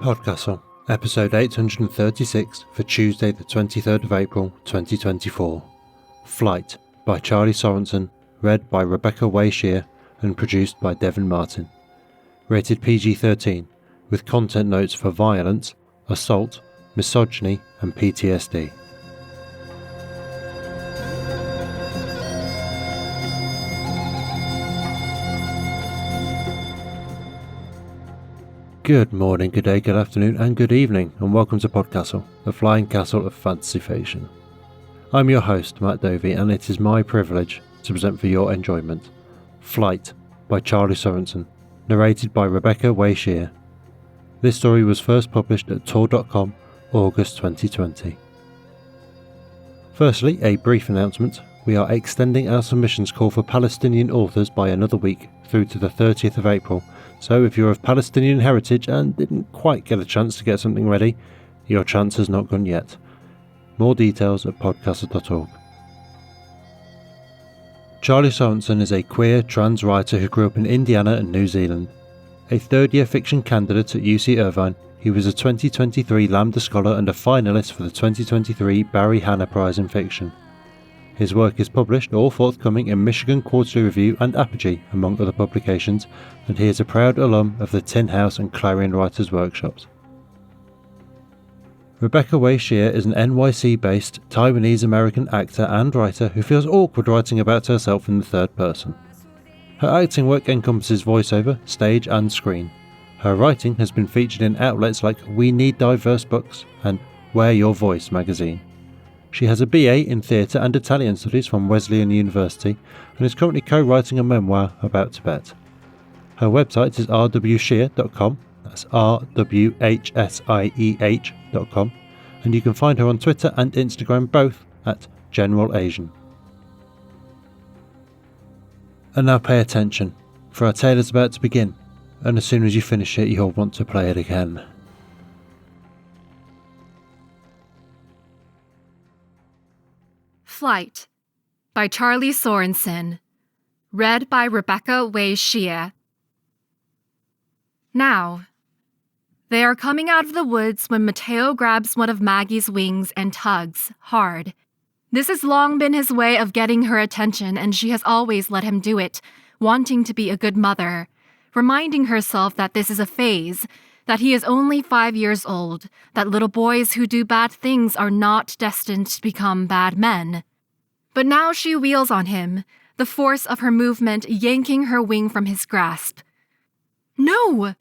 PodCastle, episode 836 for Tuesday the 23rd of April 2024. Flight by Charlie Sorensen, read by Rebecca Way-Shear and produced by Devin Martin. Rated PG-13, with content notes for violence, assault, misogyny and PTSD. Good morning, good day, good afternoon and good evening, and welcome to PodCastle, the flying castle of fantasy fiction. I'm your host, Matt Dovey, and it is my privilege to present for your enjoyment Flight by Charlie Sorensen, narrated by Rebecca Way-Shear. This story was first published at Tor.com, August 2020. Firstly, a brief announcement. We are extending our submissions call for Palestinian authors by another week through to the 30th of April. So if you're of Palestinian heritage and didn't quite get a chance to get something ready, your chance has not gone yet. More details at PodCastle.org. Charlie Sorensen is a queer trans writer who grew up in Indiana and New Zealand. A third-year fiction candidate at UC Irvine, he was a 2023 Lambda Scholar and a finalist for the 2023 Barry Hannah Prize in Fiction. His work is published or forthcoming in Michigan Quarterly Review and Apogee, among other publications, and he is a proud alum of the Tin House and Clarion Writers Workshops. Rebecca Way-Shear is an NYC-based Taiwanese-American actor and writer who feels awkward writing about herself in the third person. Her acting work encompasses voiceover, stage and screen. Her writing has been featured in outlets like We Need Diverse Books and Wear Your Voice magazine. She has a BA in Theatre and Italian Studies from Wesleyan University and is currently co-writing a memoir about Tibet. Her website is rwshear.com, that's rwhsieh.com, and you can find her on Twitter and Instagram both at General Asian. And now pay attention, for our tale is about to begin, and as soon as you finish it you'll want to play it again. Flight by Charlie Sorensen, read by Rebecca Way-Shear. Now, they are coming out of the woods when Mateo grabs one of Maggie's wings and tugs hard. This has long been his way of getting her attention, and she has always let him do it, wanting to be a good mother, reminding herself that this is a phase, that he is only 5 years old, that little boys who do bad things are not destined to become bad men. But now she wheels on him, the force of her movement yanking her wing from his grasp. "No!"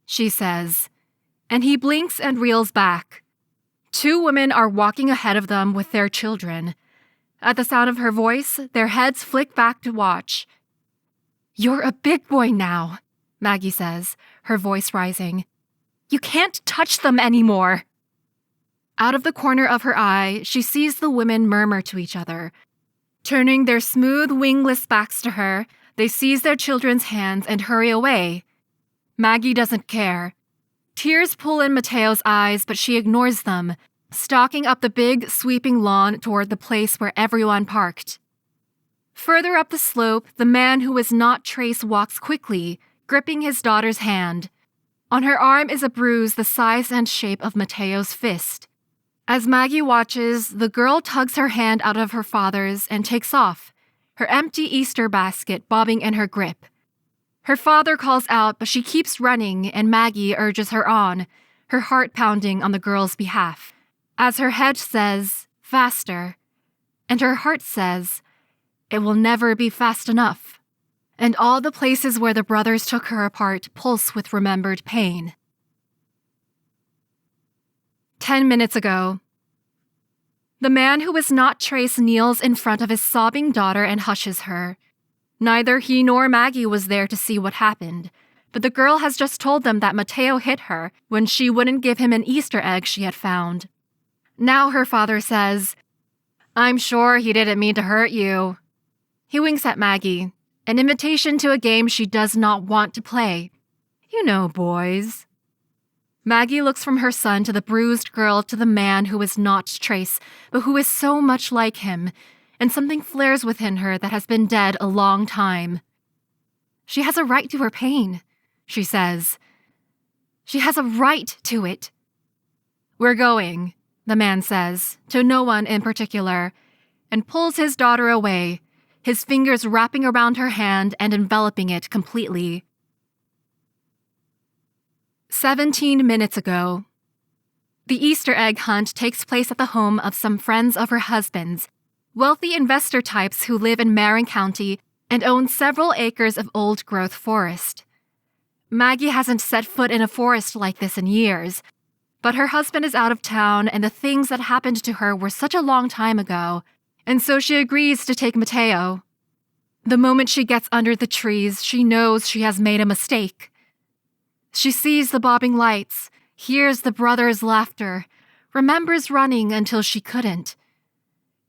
she says, and he blinks and reels back. 2 women are walking ahead of them with their children. At the sound of her voice, their heads flick back to watch. "You're a big boy now," Maggie says, her voice rising. "You can't touch them anymore." Out of the corner of her eye, she sees the women murmur to each other. Turning their smooth, wingless backs to her, they seize their children's hands and hurry away. Maggie doesn't care. Tears pull in Mateo's eyes, but she ignores them, stalking up the big, sweeping lawn toward the place where everyone parked. Further up the slope, the man who is not Trace walks quickly, gripping his daughter's hand. On her arm is a bruise the size and shape of Mateo's fist. As Maggie watches, the girl tugs her hand out of her father's and takes off, her empty Easter basket bobbing in her grip. Her father calls out, but she keeps running, and Maggie urges her on, her heart pounding on the girl's behalf, as her head says, "Faster," and her heart says, "It will never be fast enough." And all the places where the brothers took her apart pulse with remembered pain. 10 minutes ago. The man who is not Trace kneels in front of his sobbing daughter and hushes her. Neither he nor Maggie was there to see what happened, but the girl has just told them that Mateo hit her when she wouldn't give him an Easter egg she had found. Now her father says, "I'm sure he didn't mean to hurt you." He winks at Maggie, an invitation to a game she does not want to play. "You know, boys." Maggie looks from her son to the bruised girl to the man who is not Trace, but who is so much like him, and something flares within her that has been dead a long time. She has a right to her pain, she says. She has a right to it. "We're going," the man says, to no one in particular, and pulls his daughter away, his fingers wrapping around her hand and enveloping it completely. 17 minutes ago. The Easter egg hunt takes place at the home of some friends of her husband's, wealthy investor types who live in Marin County and own several acres of old-growth forest. Maggie hasn't set foot in a forest like this in years, but her husband is out of town and the things that happened to her were such a long time ago, and so she agrees to take Mateo. The moment she gets under the trees, she knows she has made a mistake. She sees the bobbing lights, hears the brothers' laughter, remembers running until she couldn't.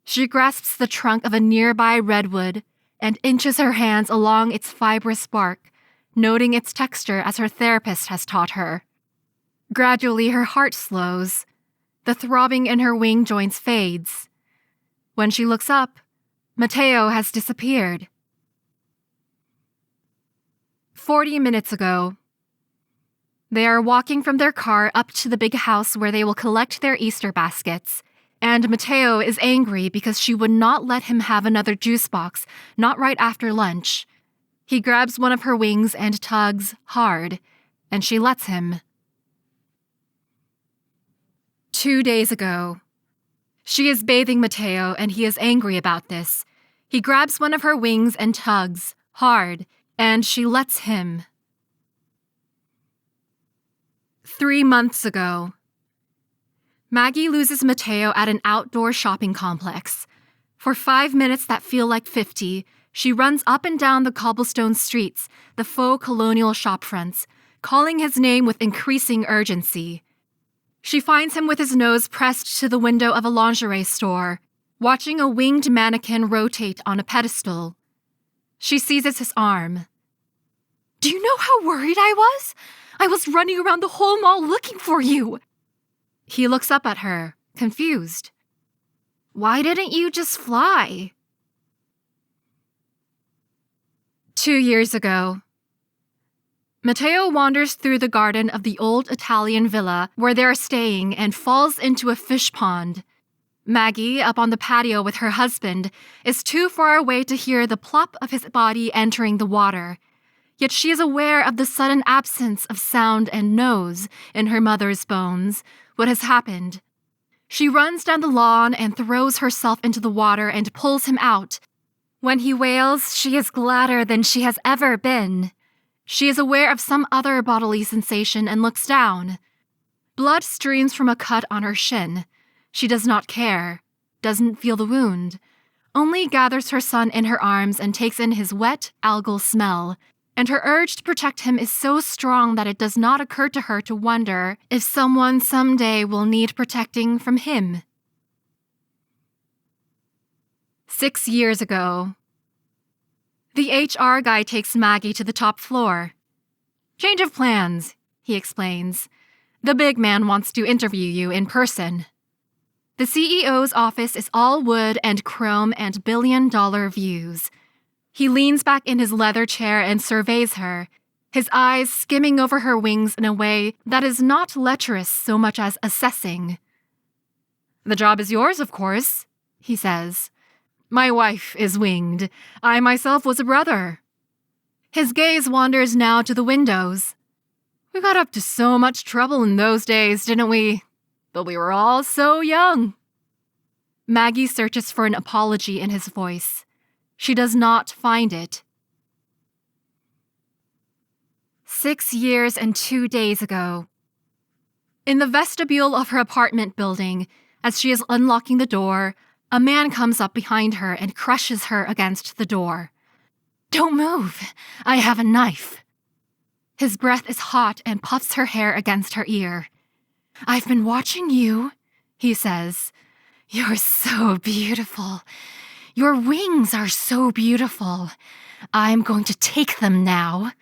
She grasps the trunk of a nearby redwood and inches her hands along its fibrous bark, noting its texture as her therapist has taught her. Gradually, her heart slows. The throbbing in her wing joints fades. When she looks up, Mateo has disappeared. 40 minutes ago. They are walking from their car up to the big house where they will collect their Easter baskets, and Mateo is angry because she would not let him have another juice box, not right after lunch. He grabs one of her wings and tugs hard, and she lets him. 2 days ago. She is bathing Mateo, and he is angry about this. He grabs one of her wings and tugs hard, and she lets him. 3 months ago. Maggie loses Mateo at an outdoor shopping complex. For 5 minutes that feel like 50, she runs up and down the cobblestone streets, the faux colonial shopfronts, calling his name with increasing urgency. She finds him with his nose pressed to the window of a lingerie store, watching a winged mannequin rotate on a pedestal. She seizes his arm. "Do you know how worried I was? I was running around the whole mall looking for you." He looks up at her, confused. "Why didn't you just fly?" 2 years ago. Mateo wanders through the garden of the old Italian villa where they are staying and falls into a fish pond. Maggie, up on the patio with her husband, is too far away to hear the plop of his body entering the water. Yet she is aware of the sudden absence of sound and knows, in her mother's bones, what has happened. She runs down the lawn and throws herself into the water and pulls him out. When he wails, she is gladder than she has ever been. She is aware of some other bodily sensation and looks down. Blood streams from a cut on her shin. She does not care, doesn't feel the wound, only gathers her son in her arms and takes in his wet, algal smell. And her urge to protect him is so strong that it does not occur to her to wonder if someone someday will need protecting from him. 6 years ago. The HR guy takes Maggie to the top floor. "Change of plans," he explains. "The big man wants to interview you in person." The CEO's office is all wood and chrome and billion-dollar views. He leans back in his leather chair and surveys her, his eyes skimming over her wings in a way that is not lecherous so much as assessing. "The job is yours, of course," he says. "My wife is winged. I myself was a brother." His gaze wanders now to the windows. "We got up to so much trouble in those days, didn't we? But we were all so young." Maggie searches for an apology in his voice. She does not find it. 6 years and 2 days ago. In the vestibule of her apartment building, as she is unlocking the door, a man comes up behind her and crushes her against the door. "Don't move. I have a knife." His breath is hot and puffs her hair against her ear. "I've been watching you," he says. "You're so beautiful. Your wings are so beautiful. I'm going to take them now."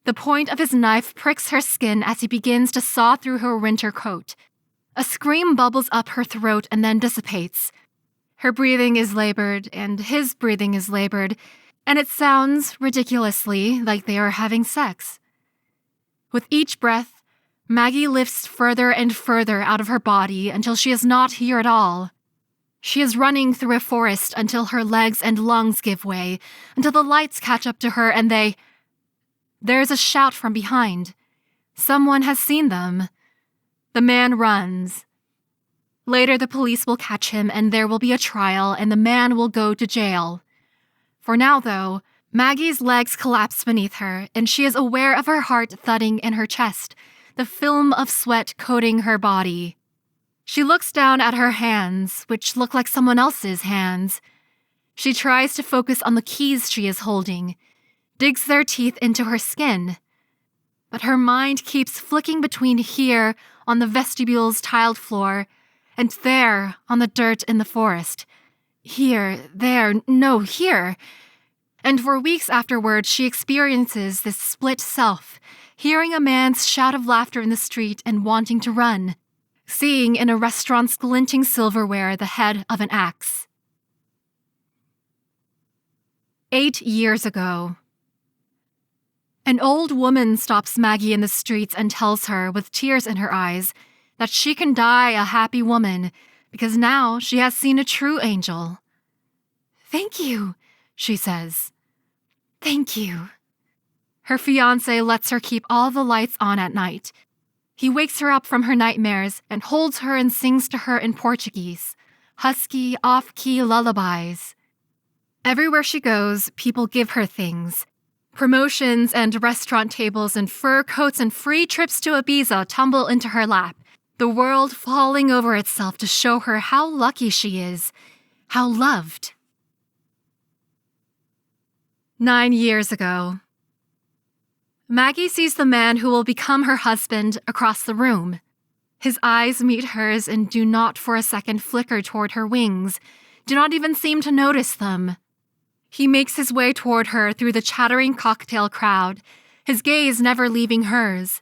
The point of his knife pricks her skin as he begins to saw through her winter coat. A scream bubbles up her throat and then dissipates. Her breathing is labored, and his breathing is labored, and it sounds, ridiculously, like they are having sex. With each breath, Maggie lifts further and further out of her body until she is not here at all. She is running through a forest until her legs and lungs give way, until the lights catch up to her and There is a shout from behind. Someone has seen them. The man runs. Later, the police will catch him and there will be a trial and the man will go to jail. For now, though, Maggie's legs collapse beneath her and she is aware of her heart thudding in her chest, the film of sweat coating her body. She looks down at her hands, which look like someone else's hands. She tries to focus on the keys she is holding, digs their teeth into her skin. But her mind keeps flicking between here on the vestibule's tiled floor and there on the dirt in the forest. Here, there, no, here. And for weeks afterward, she experiences this split self, hearing a man's shout of laughter in the street and wanting to run, seeing in a restaurant's glinting silverware the head of an axe. 8 years ago. An old woman stops Maggie in the streets and tells her, with tears in her eyes, that she can die a happy woman because now she has seen a true angel. "Thank you," she says. "Thank you." Her fiancé lets her keep all the lights on at night. He wakes her up from her nightmares and holds her and sings to her in Portuguese, husky, off-key lullabies. Everywhere she goes, people give her things. Promotions and restaurant tables and fur coats and free trips to Ibiza tumble into her lap, the world falling over itself to show her how lucky she is, how loved. 9 years ago. Maggie sees the man who will become her husband across the room. His eyes meet hers and do not for a second flicker toward her wings, do not even seem to notice them. He makes his way toward her through the chattering cocktail crowd, his gaze never leaving hers.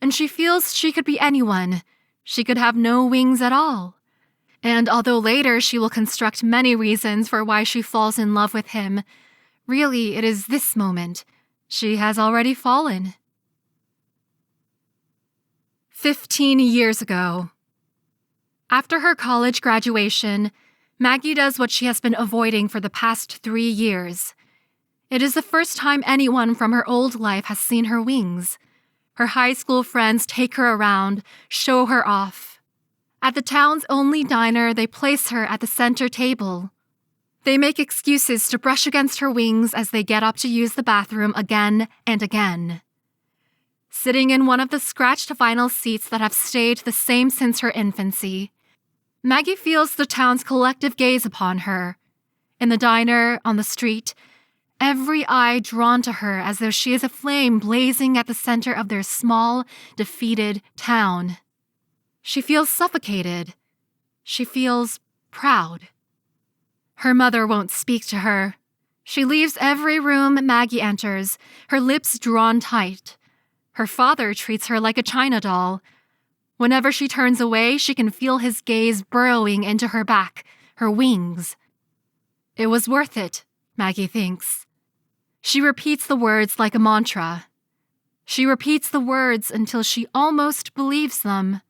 And she feels she could be anyone. She could have no wings at all. And although later she will construct many reasons for why she falls in love with him, really it is this moment. She has already fallen. 15 years ago. After her college graduation, Maggie does what she has been avoiding for the past 3 years. It is the first time anyone from her old life has seen her wings. Her high school friends take her around, show her off. At the town's only diner, they place her at the center table. They make excuses to brush against her wings as they get up to use the bathroom again and again. Sitting in one of the scratched vinyl seats that have stayed the same since her infancy, Maggie feels the town's collective gaze upon her. In the diner, on the street, every eye drawn to her as though she is a flame blazing at the center of their small, defeated town. She feels suffocated. She feels proud. Her mother won't speak to her. She leaves every room Maggie enters, her lips drawn tight. Her father treats her like a china doll. Whenever she turns away, she can feel his gaze burrowing into her back, her wings. It was worth it, Maggie thinks. She repeats the words like a mantra. She repeats the words until she almost believes them.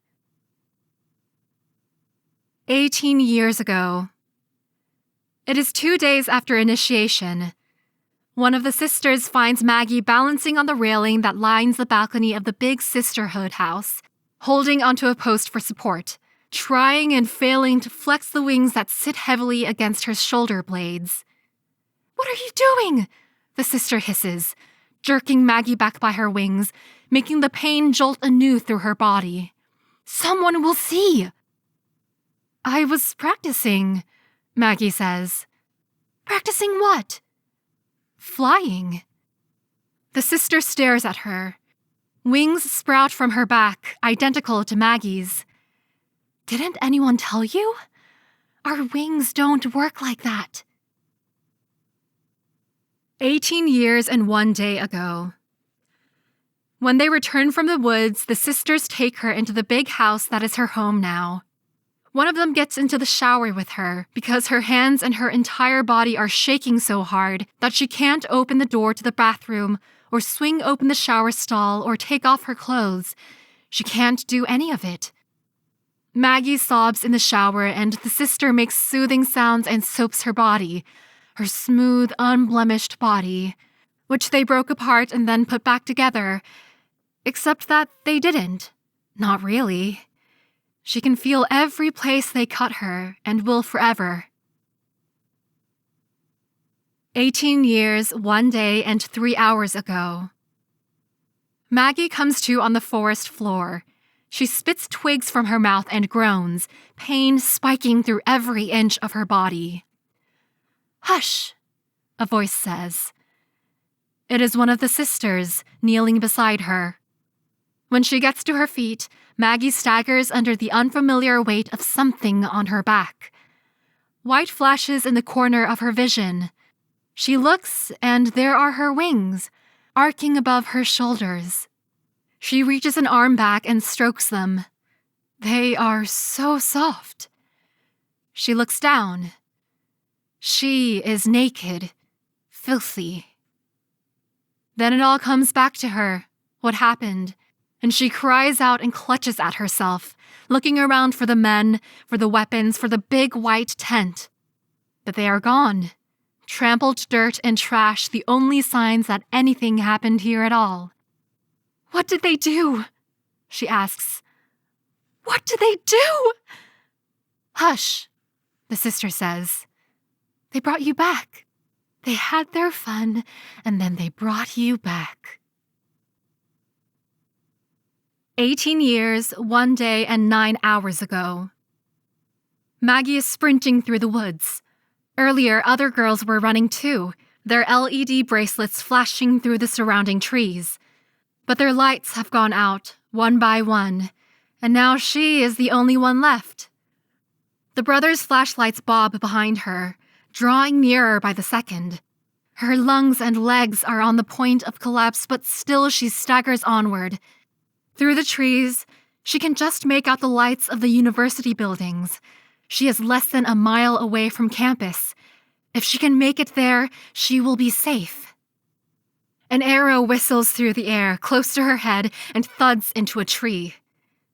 18 years ago. It is 2 days after initiation. One of the sisters finds Maggie balancing on the railing that lines the balcony of the big sisterhood house, holding onto a post for support, trying and failing to flex the wings that sit heavily against her shoulder blades. "What are you doing?" the sister hisses, jerking Maggie back by her wings, making the pain jolt anew through her body. "Someone will see." "I was practicing," Maggie says. "Practicing what?" "Flying." The sister stares at her. Wings sprout from her back, identical to Maggie's. "Didn't anyone tell you? Our wings don't work like that." 18 years and 1 day ago. When they return from the woods, the sisters take her into the big house that is her home now. One of them gets into the shower with her because her hands and her entire body are shaking so hard that she can't open the door to the bathroom or swing open the shower stall or take off her clothes. She can't do any of it. Maggie sobs in the shower, and the sister makes soothing sounds and soaps her body, her smooth, unblemished body, which they broke apart and then put back together. Except that they didn't. Not really. She can feel every place they cut her and will forever. 18 years, 1 day, and 3 hours ago. Maggie comes to on the forest floor. She spits twigs from her mouth and groans, pain spiking through every inch of her body. "Hush," a voice says. It is one of the sisters, kneeling beside her. When she gets to her feet, Maggie staggers under the unfamiliar weight of something on her back. White flashes in the corner of her vision. She looks, and there are her wings, arcing above her shoulders. She reaches an arm back and strokes them. They are so soft. She looks down. She is naked, filthy. Then it all comes back to her, what happened, and she cries out and clutches at herself, looking around for the men, for the weapons, for the big white tent. But they are gone. Trampled dirt and trash, the only signs that anything happened here at all. "What did they do?" she asks. "What did they do?" "Hush," the sister says. "They brought you back. They had their fun, and then they brought you back." 18 years, 1 day, and 9 hours ago. Maggie is sprinting through the woods. Earlier, other girls were running too, their LED bracelets flashing through the surrounding trees. But their lights have gone out, one by one, and now she is the only one left. The brothers' flashlights bob behind her, drawing nearer by the second. Her lungs and legs are on the point of collapse, but still she staggers onward. Through the trees, she can just make out the lights of the university buildings. She is less than a mile away from campus. If she can make it there, she will be safe. An arrow whistles through the air, close to her head, and thuds into a tree.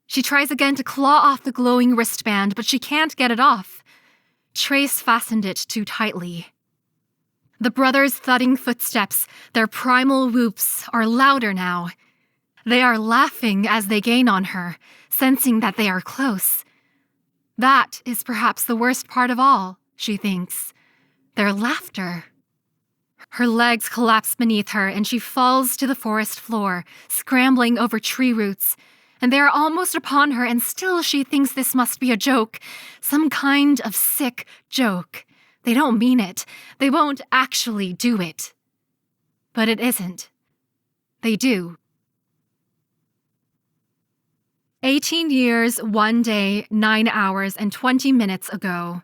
She tries again to claw off the glowing wristband, but she can't get it off. Trace fastened it too tightly. The brothers' thudding footsteps, their primal whoops, are louder now. They are laughing as they gain on her, sensing that they are close. That is perhaps the worst part of all, she thinks. Their laughter. Her legs collapse beneath her, and she falls to the forest floor, scrambling over tree roots. And they are almost upon her, and still she thinks this must be a joke, some kind of sick joke. They don't mean it. They won't actually do it. But it isn't. They do. 18 years, 1 day, 9 hours, and 20 minutes ago.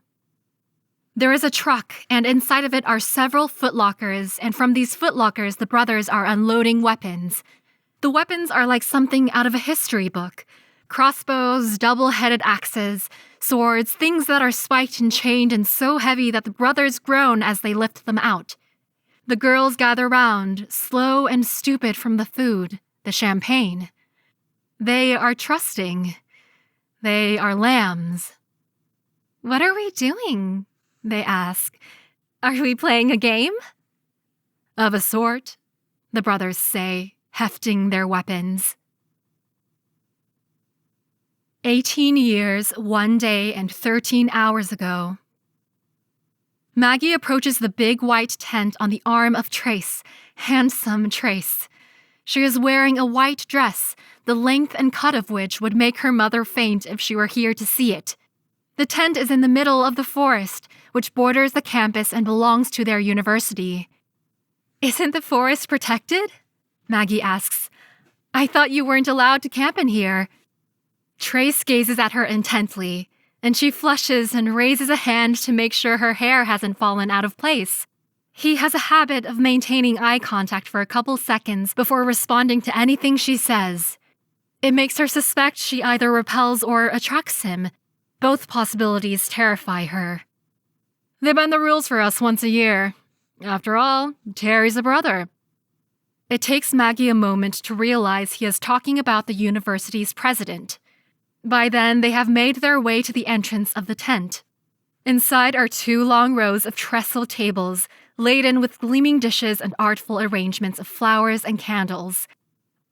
There is a truck, and inside of it are several footlockers, and from these footlockers the brothers are unloading weapons. The weapons are like something out of a history book. Crossbows, double-headed axes, swords, things that are spiked and chained and so heavy that the brothers groan as they lift them out. The girls gather round, slow and stupid from the food, the champagne. They are trusting. They are lambs. "What are we doing?" they ask. "Are we playing a game?" "Of a sort," the brothers say, hefting their weapons. 18 years, 1 day, and 13 hours ago. Maggie approaches the big white tent on the arm of Trace, handsome Trace. She is wearing a white dress, the length and cut of which would make her mother faint if she were here to see it. The tent is in the middle of the forest, which borders the campus and belongs to their university. "Isn't the forest protected?" Maggie asks. "I thought you weren't allowed to camp in here." Trace gazes at her intently, and she flushes and raises a hand to make sure her hair hasn't fallen out of place. He has a habit of maintaining eye contact for a couple seconds before responding to anything she says. It makes her suspect she either repels or attracts him. Both possibilities terrify her. "They bend the rules for us once a year. After all, Terry's a brother." It takes Maggie a moment to realize he is talking about the university's president. By then, they have made their way to the entrance of the tent. Inside are 2 long rows of trestle tables, laden with gleaming dishes and artful arrangements of flowers and candles.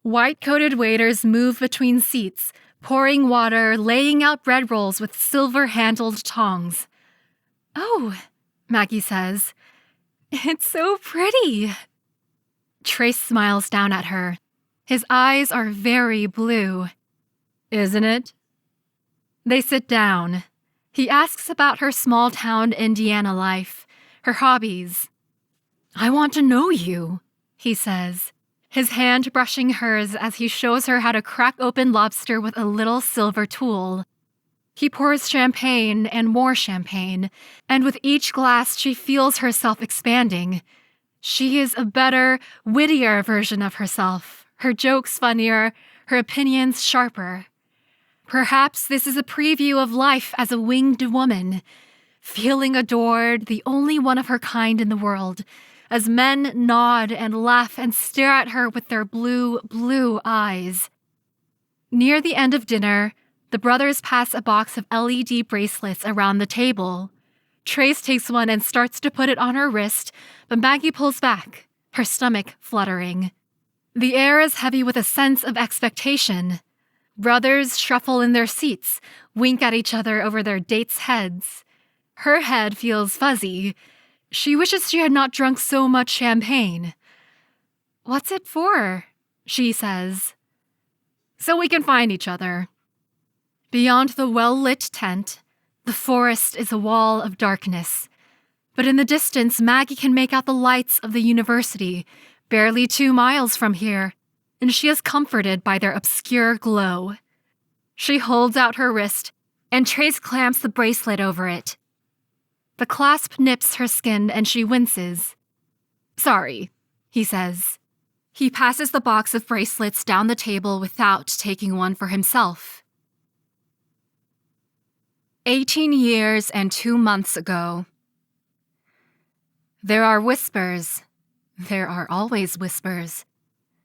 White-coated waiters move between seats, pouring water, laying out bread rolls with silver-handled tongs. "Oh," Maggie says, "it's so pretty." Trace smiles down at her. His eyes are very blue. "Isn't it?" They sit down. He asks about her small-town Indiana life, her hobbies. "I want to know you," he says, his hand brushing hers as he shows her how to crack open lobster with a little silver tool. He pours champagne and more champagne, and with each glass she feels herself expanding. She is a better, wittier version of herself, her jokes funnier, her opinions sharper. Perhaps this is a preview of life as a winged woman, feeling adored, the only one of her kind in the world, as men nod and laugh and stare at her with their blue, blue eyes. Near the end of dinner, the brothers pass a box of LED bracelets around the table. Trace takes one and starts to put it on her wrist, but Maggie pulls back, her stomach fluttering. The air is heavy with a sense of expectation. Brothers shuffle in their seats, wink at each other over their dates' heads. Her head feels fuzzy. She wishes she had not drunk so much champagne. "What's it for?" she says. "So we can find each other." Beyond the well-lit tent, the forest is a wall of darkness. But in the distance, Maggie can make out the lights of the university, barely 2 miles from here, and she is comforted by their obscure glow. She holds out her wrist, and Trace clamps the bracelet over it. The clasp nips her skin, and she winces. "Sorry," he says. He passes the box of bracelets down the table without taking one for himself. 18 years and 2 months ago. There are whispers. There are always whispers.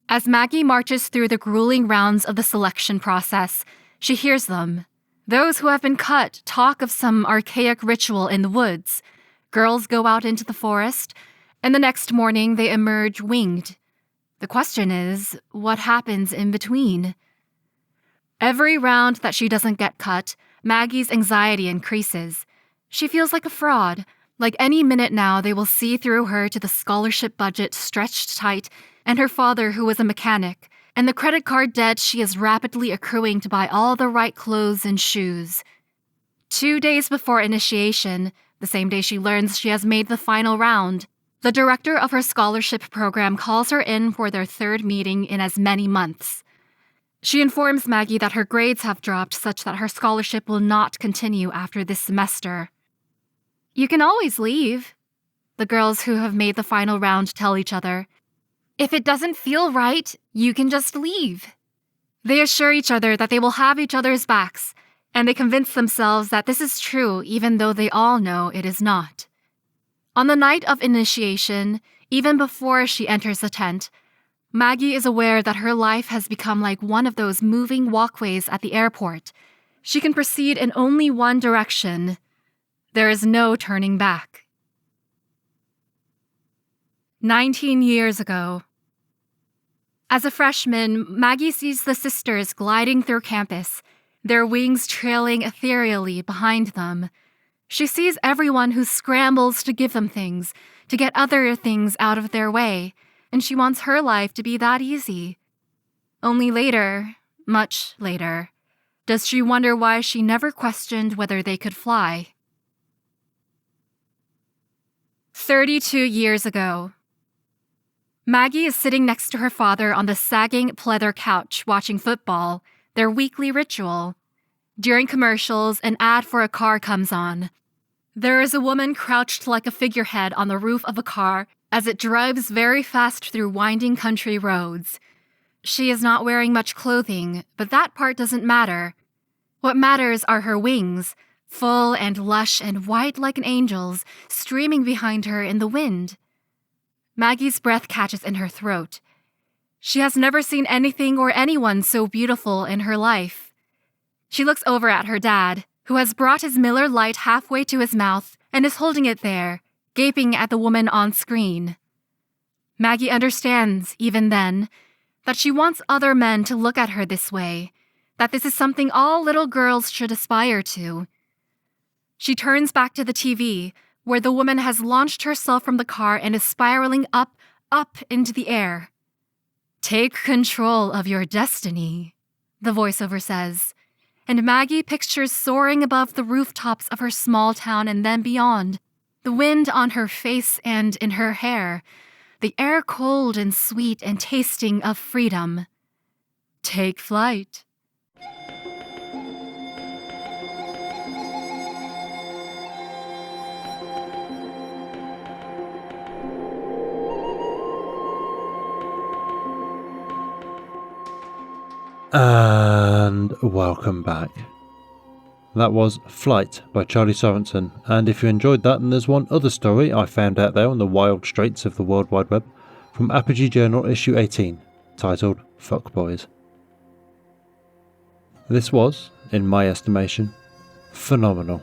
As Maggie marches through the grueling rounds of the selection process, she hears them. Those who have been cut talk of some archaic ritual in the woods. Girls go out into the forest, and the next morning they emerge winged. The question is, what happens in between? Every round that she doesn't get cut, Maggie's anxiety increases. She feels like a fraud, like any minute now they will see through her to the scholarship budget stretched tight and her father who was a mechanic, and the credit card debt she is rapidly accruing to buy all the right clothes and shoes. 2 days before initiation, the same day she learns she has made the final round, the director of her scholarship program calls her in for their 3rd meeting in as many months. She informs Maggie that her grades have dropped such that her scholarship will not continue after this semester. "You can always leave," the girls who have made the final round tell each other. "If it doesn't feel right, you can just leave." They assure each other that they will have each other's backs, and they convince themselves that this is true even though they all know it is not. On the night of initiation, even before she enters the tent, Maggie is aware that her life has become like one of those moving walkways at the airport. She can proceed in only one direction. There is no turning back. 19 years ago. As a freshman, Maggie sees the sisters gliding through campus, their wings trailing ethereally behind them. She sees everyone who scrambles to give them things, to get other things out of their way, and she wants her life to be that easy. Only later, much later, does she wonder why she never questioned whether they could fly. 32 years ago. Maggie is sitting next to her father on the sagging pleather couch watching football, their weekly ritual. During commercials, an ad for a car comes on. There is a woman crouched like a figurehead on the roof of a car as it drives very fast through winding country roads. She is not wearing much clothing, but that part doesn't matter. What matters are her wings, full and lush and white like an angel's, streaming behind her in the wind. Maggie's breath catches in her throat. She has never seen anything or anyone so beautiful in her life. She looks over at her dad, who has brought his Miller Lite halfway to his mouth and is holding it there, gaping at the woman on screen. Maggie understands, even then, that she wants other men to look at her this way, that this is something all little girls should aspire to. She turns back to the TV, where the woman has launched herself from the car and is spiraling up into the air. "Take control of your destiny," the voiceover says, and Maggie pictures soaring above the rooftops of her small town and then beyond, the wind on her face and in her hair, the air cold and sweet and tasting of freedom. Take flight. And welcome back. That was Flight by Charlie Sorensen, and if you enjoyed that, then there's one other story I found out there on the wild straits of the World Wide Web from Apogee Journal issue 18, titled Fuckboys. This was, in my estimation, phenomenal,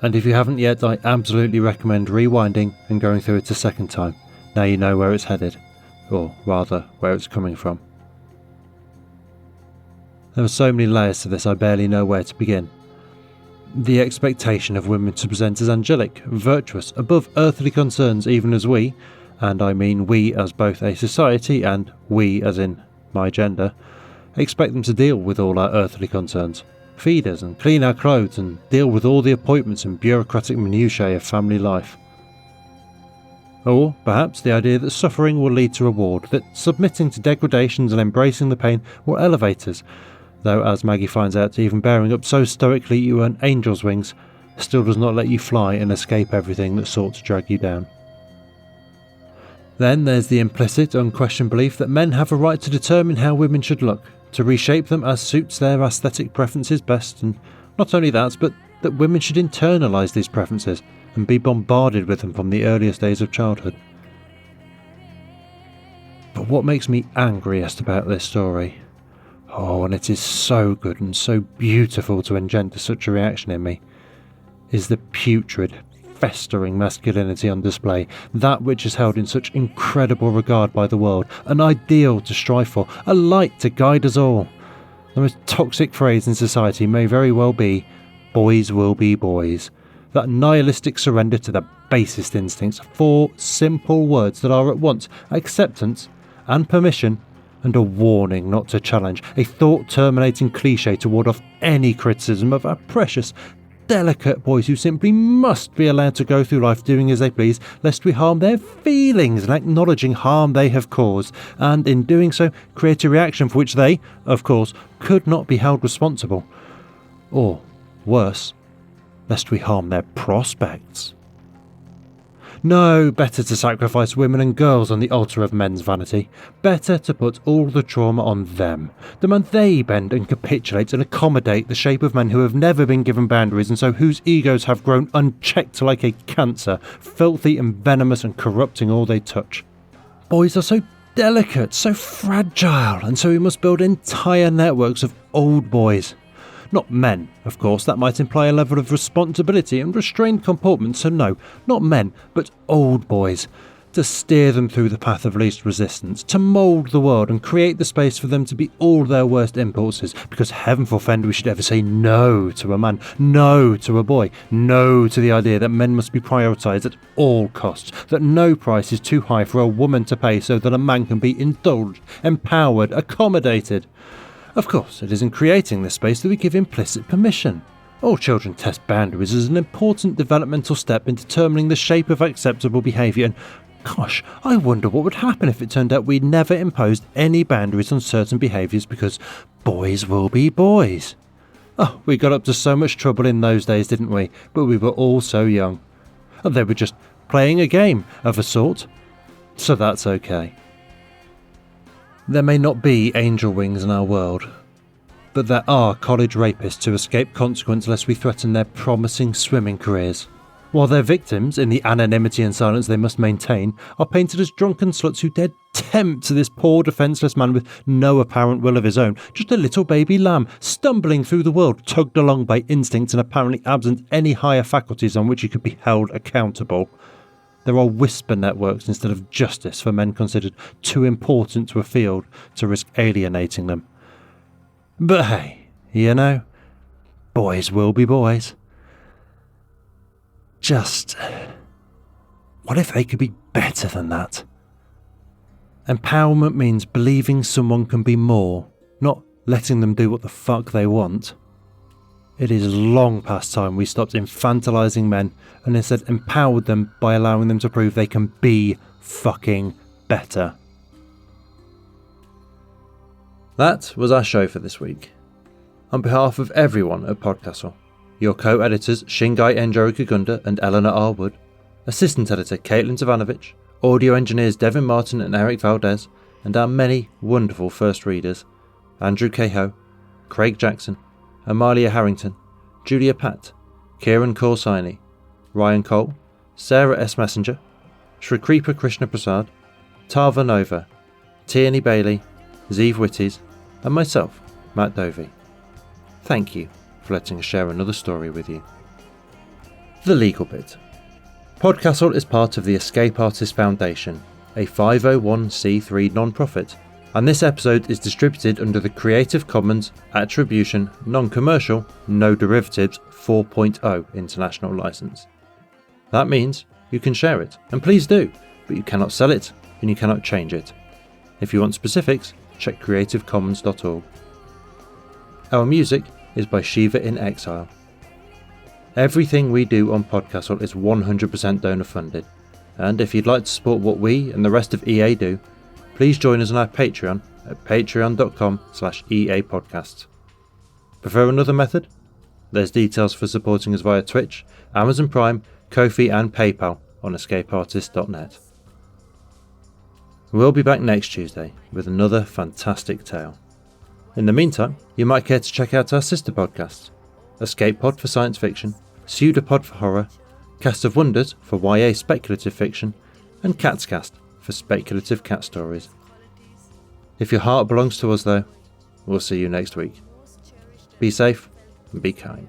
and if you haven't yet, I absolutely recommend rewinding and going through it a second time. Now you know where it's headed, or rather, where it's coming from. There are so many layers to this I barely know where to begin. The expectation of women to present as angelic, virtuous, above earthly concerns even as we, and I mean we as both a society and we as in my gender, expect them to deal with all our earthly concerns, feed us and clean our clothes and deal with all the appointments and bureaucratic minutiae of family life. Or perhaps the idea that suffering will lead to reward, that submitting to degradations and embracing the pain will elevate us, though as Maggie finds out, even bearing up so stoically you earn angel's wings still does not let you fly and escape everything that sought to drag you down. Then there's the implicit, unquestioned belief that men have a right to determine how women should look, to reshape them as suits their aesthetic preferences best, and not only that, but that women should internalise these preferences and be bombarded with them from the earliest days of childhood. But what makes me angriest about this story, and it is so good and so beautiful to engender such a reaction in me, is the putrid, festering masculinity on display, that which is held in such incredible regard by the world, an ideal to strive for, a light to guide us all. The most toxic phrase in society may very well be, boys will be boys. That nihilistic surrender to the basest instincts, 4 simple words that are at once acceptance and permission and a warning not to challenge, a thought-terminating cliché to ward off any criticism of our precious, delicate boys who simply must be allowed to go through life doing as they please, lest we harm their feelings and acknowledging harm they have caused, and in doing so create a reaction for which they, of course, could not be held responsible. Or, worse, lest we harm their prospects. No, better to sacrifice women and girls on the altar of men's vanity. Better to put all the trauma on them. Demand they bend and capitulate and accommodate the shape of men who have never been given boundaries and so whose egos have grown unchecked like a cancer, filthy and venomous and corrupting all they touch. Boys are so delicate, so fragile, and so we must build entire networks of old boys. Not men, of course, that might imply a level of responsibility and restrained comportment, so no, not men, but old boys, to steer them through the path of least resistance, to mould the world and create the space for them to be all their worst impulses, because heaven forfend we should ever say no to a man, no to a boy, no to the idea that men must be prioritised at all costs, that no price is too high for a woman to pay so that a man can be indulged, empowered, accommodated. Of course, it is in creating this space that we give implicit permission. All children test boundaries as an important developmental step in determining the shape of acceptable behaviour, and gosh, I wonder what would happen if it turned out we never imposed any boundaries on certain behaviours because boys will be boys. Oh, we got up to so much trouble in those days, didn't we? But we were all so young. And they were just playing a game of a sort. So that's okay. There may not be angel wings in our world, but there are college rapists who escape consequence lest we threaten their promising swimming careers. while their victims, in the anonymity and silence they must maintain, are painted as drunken sluts who dared tempt this poor defenceless man with no apparent will of his own, just a little baby lamb, stumbling through the world, tugged along by instinct and apparently absent any higher faculties on which he could be held accountable. There are whisper networks instead of justice for men considered too important to a field to risk alienating them. But hey, you know, boys will be boys. Just, what if they could be better than that? Empowerment means believing someone can be more, not letting them do what the fuck they want. It is long past time we stopped infantilizing men and instead empowered them by allowing them to prove they can be fucking better. That was our show for this week. On behalf of everyone at PodCastle, your co-editors Shingai Enjoro Kagunda and Eleanor R. Wood, assistant editor Caitlin Zavanovich, audio engineers Devin Martin and Eric Valdez, and our many wonderful first readers, Andrew Cahoe, Craig Jackson, Amalia Harrington, Julia Patt, Kieran Corsaini, Ryan Cole, Sarah S. Messenger, Shrikripa Krishna Prasad, Tava Nova, Tierney Bailey, Zeev Witties, and myself, Matt Dovey. Thank you for letting us share another story with you. The legal bit. PodCastle is part of the Escape Artists Foundation, a 501c3 non-profit, and this episode is distributed under the Creative Commons Attribution Non-Commercial No Derivatives 4.0 international license. That means you can share it, and please do, but you cannot sell it and you cannot change it. If you want specifics, check creativecommons.org. Our music is by Shiva in Exile. Everything we do on PodCastle is 100% donor funded, and if you'd like to support what we and the rest of EA do, please join us on our Patreon at patreon.com/EApodcasts. Prefer another method? There's details for supporting us via Twitch, Amazon Prime, Ko-fi and PayPal on escapeartist.net. We'll be back next Tuesday with another fantastic tale. In the meantime, you might care to check out our sister podcasts, Escape Pod for science fiction, Pseudopod for horror, Cast of Wonders for YA speculative fiction, and Catscast for speculative cat stories. If your heart belongs to us though, we'll see you next week. Be safe and be kind.